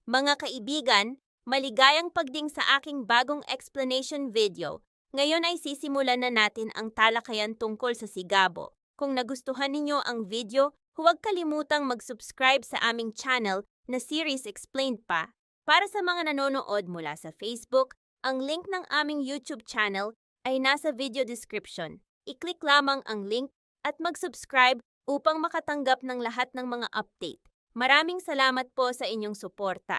Mga kaibigan, maligayang pagding sa aking bagong explanation video. Ngayon ay sisimulan na natin ang talakayan tungkol sa sigabo. Kung nagustuhan ninyo ang video, huwag kalimutang mag-subscribe sa aming channel na Series Explained pa. Para sa mga nanonood mula sa Facebook, ang link ng aming YouTube channel ay nasa video description. I-click lamang ang link at mag-subscribe upang makatanggap ng lahat ng mga update. Maraming salamat po sa inyong suporta.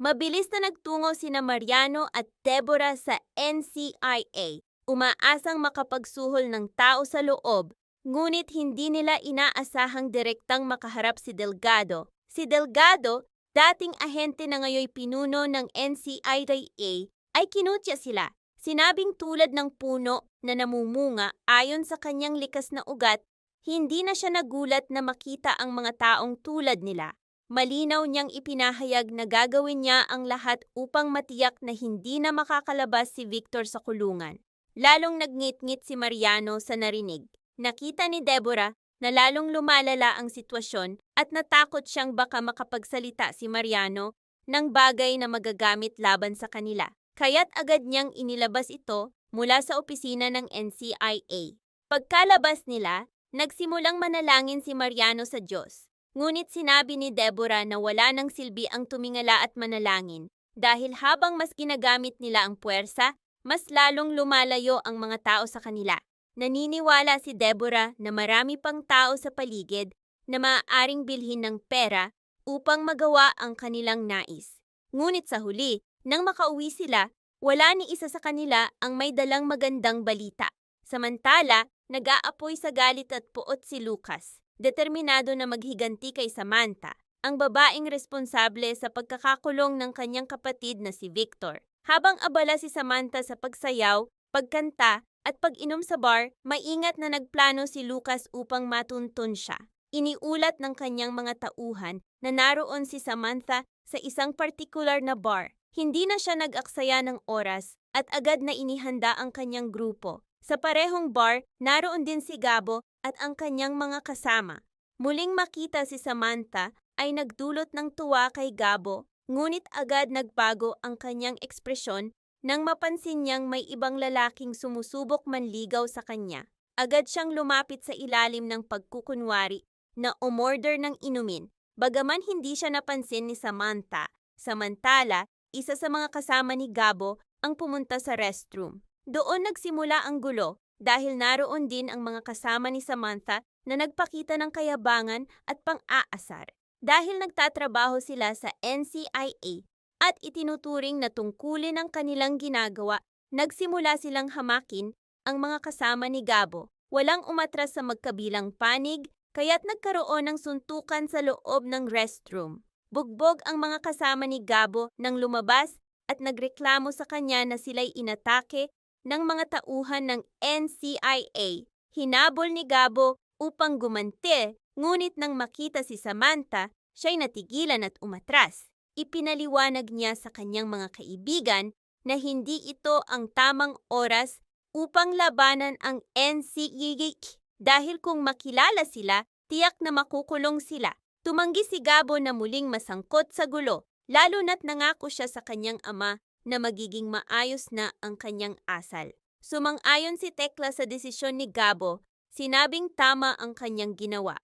Mabilis na nagtungo sina Mariano at Deborah sa NCIA. Umaasang makapagsuhol ng tao sa loob, ngunit hindi nila inaasahang direktang makaharap si Delgado. Si Delgado, dating ahente na ngayoy pinuno ng NCIA, ay kinutya sila. Sinabing tulad ng puno na namumunga ayon sa kanyang likas na ugat, hindi na siya nagulat na makita ang mga taong tulad nila. Malinaw niyang ipinahayag na gagawin niya ang lahat upang matiyak na hindi na makakalabas si Victor sa kulungan. Lalong nagngit-ngit si Mariano sa narinig. Nakita ni Deborah na lalong lumalala ang sitwasyon at natakot siyang baka makapagsalita si Mariano ng bagay na magagamit laban sa kanila. Kaya't agad niyang inilabas ito mula sa opisina ng NCIA. Pagkalabas nila, nagsimulang manalangin si Mariano sa Diyos. Ngunit sinabi ni Deborah na wala nang silbi ang tumingala at manalangin dahil habang mas ginagamit nila ang puwersa, mas lalong lumalayo ang mga tao sa kanila. Naniniwala si Deborah na marami pang tao sa paligid na maaaring bilhin ng pera upang magawa ang kanilang nais. Ngunit sa huli, nang makauwi sila, wala ni isa sa kanila ang may dalang magandang balita. Samantala, nag-aapoy sa galit at puot si Lucas. Determinado na maghiganti kay Samantha, ang babaeng responsable sa pagkakakulong ng kanyang kapatid na si Victor. Habang abala si Samantha sa pagsayaw, pagkanta at pag-inom sa bar, maingat na nagplano si Lucas upang matuntun siya. Iniulat ng kanyang mga tauhan na naroon si Samantha sa isang partikular na bar. Hindi na siya nag-aksaya ng oras at agad na inihanda ang kanyang grupo. Sa parehong bar, naroon din si Gabo at ang kanyang mga kasama. Muling makita si Samantha ay nagdulot ng tuwa kay Gabo, ngunit agad nagbago ang kanyang ekspresyon nang mapansin niyang may ibang lalaking sumusubok manligaw sa kanya. Agad siyang lumapit sa ilalim ng pagkukunwari na umorder ng inumin, bagaman hindi siya napansin ni Samantha. Samantala, isa sa mga kasama ni Gabo ang pumunta sa restroom. Doon nagsimula ang gulo dahil naroon din ang mga kasama ni Samantha na nagpakita ng kayabangan at pang-aasar. Dahil nagtatrabaho sila sa NCIA at itinuturing na tungkulin ang kanilang ginagawa, nagsimula silang hamakin ang mga kasama ni Gabo. Walang umatras sa magkabilang panig, kaya't nagkaroon ng suntukan sa loob ng restroom. Bugbog ang mga kasama ni Gabo nang lumabas at nagreklamo sa kanya na sila'y inatake ng mga tauhan ng NCIA. Hinabol ni Gabo upang gumanti, ngunit nang makita si Samantha, siya'y natigilan at umatras. Ipinaliwanag niya sa kanyang mga kaibigan na hindi ito ang tamang oras upang labanan ang NCIA dahil kung makilala sila, tiyak na makukulong sila. Tumanggi si Gabo na muling masangkot sa gulo, lalo na't nangako siya sa kanyang ama na magiging maayos na ang kanyang asal. Sumang-ayon si Tekla sa desisyon ni Gabo, sinabing tama ang kanyang ginawa.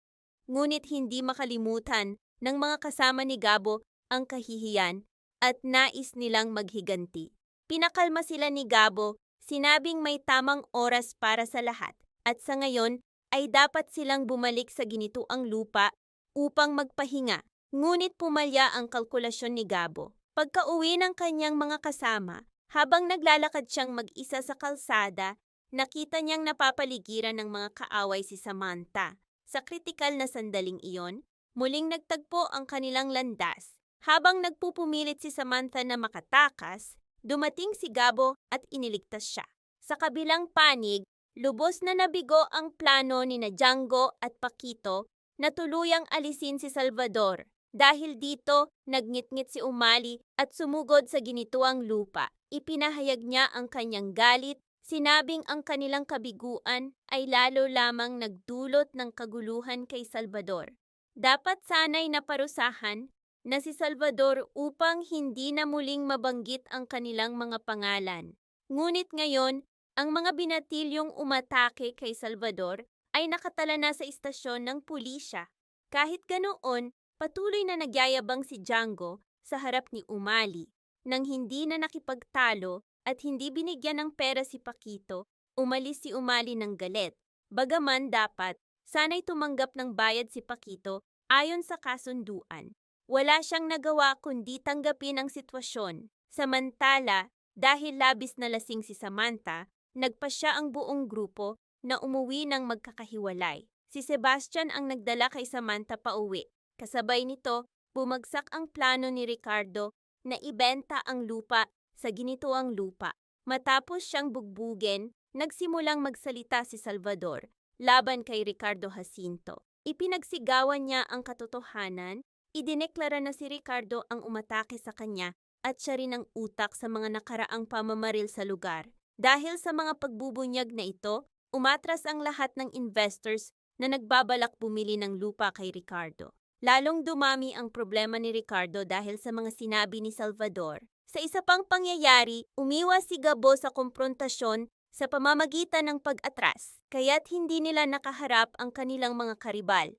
Ngunit hindi makalimutan ng mga kasama ni Gabo ang kahihiyan at nais nilang maghiganti. Pinakalma sila ni Gabo, sinabing may tamang oras para sa lahat at sa ngayon ay dapat silang bumalik sa ginituang lupa upang magpahinga. Ngunit pumalya ang kalkulasyon ni Gabo. Pagka-uwi ng kanyang mga kasama, habang naglalakad siyang mag-isa sa kalsada, nakita niyang napapaligiran ng mga kaaway si Samantha. Sa kritikal na sandaling iyon, muling nagtagpo ang kanilang landas. Habang nagpupumilit si Samantha na makatakas, dumating si Gabo at iniligtas siya. Sa kabilang panig, lubos na nabigo ang plano ni Django at Paquito na tuluyang alisin si Salvador. Dahil dito, nagngit-ngit si Umali at sumugod sa ginituang lupa. Ipinahayag niya ang kanyang galit, sinabing ang kanilang kabiguan ay lalo lamang nagdulot ng kaguluhan kay Salvador. Dapat sana'y naparusahan, na si Salvador upang hindi na muling mabanggit ang kanilang mga pangalan. Ngunit ngayon, ang mga binatilyong umatake kay Salvador ay nakatala na sa istasyon ng pulisya. Kahit ganoon, patuloy na nagyayabang si Django sa harap ni Umali. Nang hindi na nakipagtalo at hindi binigyan ng pera si Paquito, umalis si Umali ng galit. Bagaman dapat, sana'y tumanggap ng bayad si Paquito ayon sa kasunduan. Wala siyang nagawa kundi tanggapin ang sitwasyon. Samantala, dahil labis na lasing si Samantha, nagpasya ang buong grupo na umuwi ng magkakahiwalay. Si Sebastian ang nagdala kay Samantha pauwi. Kasabay nito, bumagsak ang plano ni Ricardo na ibenta ang lupa sa ginituang lupa. Matapos siyang bugbugin, nagsimulang magsalita si Salvador laban kay Ricardo Jacinto. Ipinagsigawan niya ang katotohanan, idineklara na si Ricardo ang umatake sa kanya at siya rin ang utak sa mga nakaraang pamamaril sa lugar. Dahil sa mga pagbubunyag na ito, umatras ang lahat ng investors na nagbabalak bumili ng lupa kay Ricardo. Lalong dumami ang problema ni Ricardo dahil sa mga sinabi ni Salvador. Sa isa pang pangyayari, umiwas si Gabo sa komprontasyon sa pamamagitan ng pag-atras, kaya't hindi nila nakaharap ang kanilang mga karibal.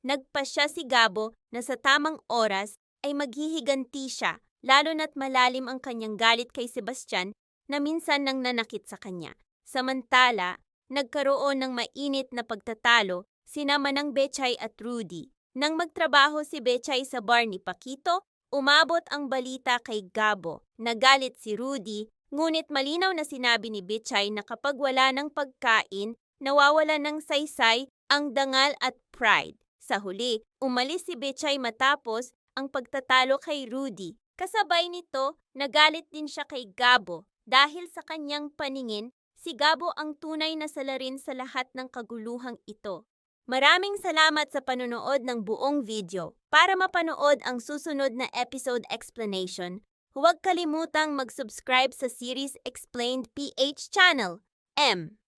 Nagpasya si Gabo na sa tamang oras ay maghihiganti siya, lalo na't malalim ang kanyang galit kay Sebastian na minsan nang nanakit sa kanya. Samantala, nagkaroon ng mainit na pagtatalo sina Manang Bechay at Rudy. Nang magtrabaho si Bechay sa bar ni Paquito, umabot ang balita kay Gabo. Nagalit si Rudy, ngunit malinaw na sinabi ni Bechay na kapag wala ng pagkain, nawawala ng saysay ang dangal at pride. Sa huli, umalis si Bechay matapos ang pagtatalo kay Rudy. Kasabay nito, nagalit din siya kay Gabo dahil sa kanyang paningin, si Gabo ang tunay na salarin sa lahat ng kaguluhang ito. Maraming salamat sa panonood ng buong video. Para mapanood ang susunod na episode explanation, huwag kalimutang mag-subscribe sa series Explained PH channel.